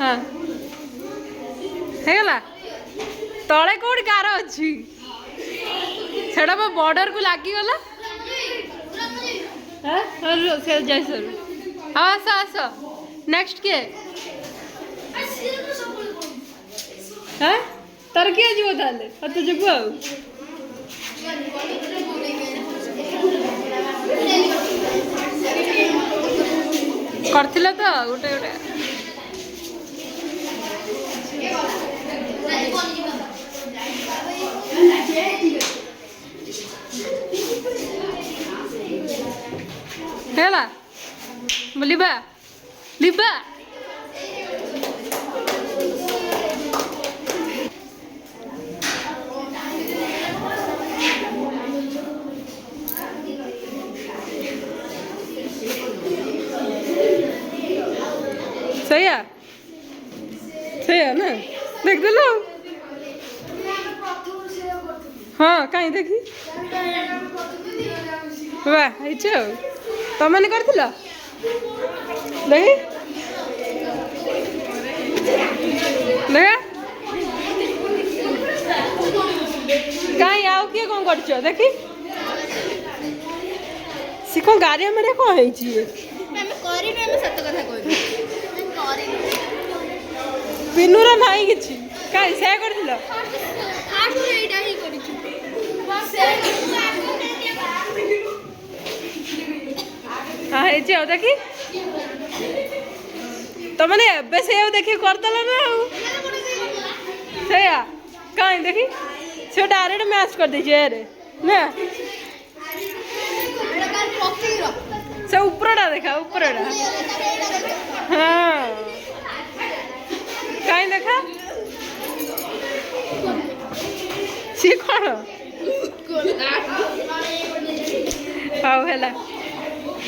हाँ ହେଇଗଲା ତଳେ କୋଉଠି କାର ଅଛି ସେଟା ବା ବର୍ଡର କୁ ଲାଗିଗଲା ସେ ଯାଇ ସରୁ ହଁ ଆସ ଆସ ନେକ୍ସଟ କିଏ হ্যাঁ তার কি আসব তাহলে আর তো যাবো ଆଉ করছিল তো গোটে গোটে ହେଲା লিবা লিবা सही है ना देख देलो हाँ कहीं देखी वाह तुम मैंने कर देखी देखा कहीं आओ किए कौन कर देखी सी कौन गाड़ी मेरे कौन है पिनुरा नहीं किछि काई से करथिल फास्ट एटा ही करिछु हां हे जे देखी तो माने एबे से देखि करतल ना सेया काई देखी से डायरेक्ट मैच कर दै जे रे ना से ऊपरडा देखा ऊपरडा हां काई देखा सी कौन आओ है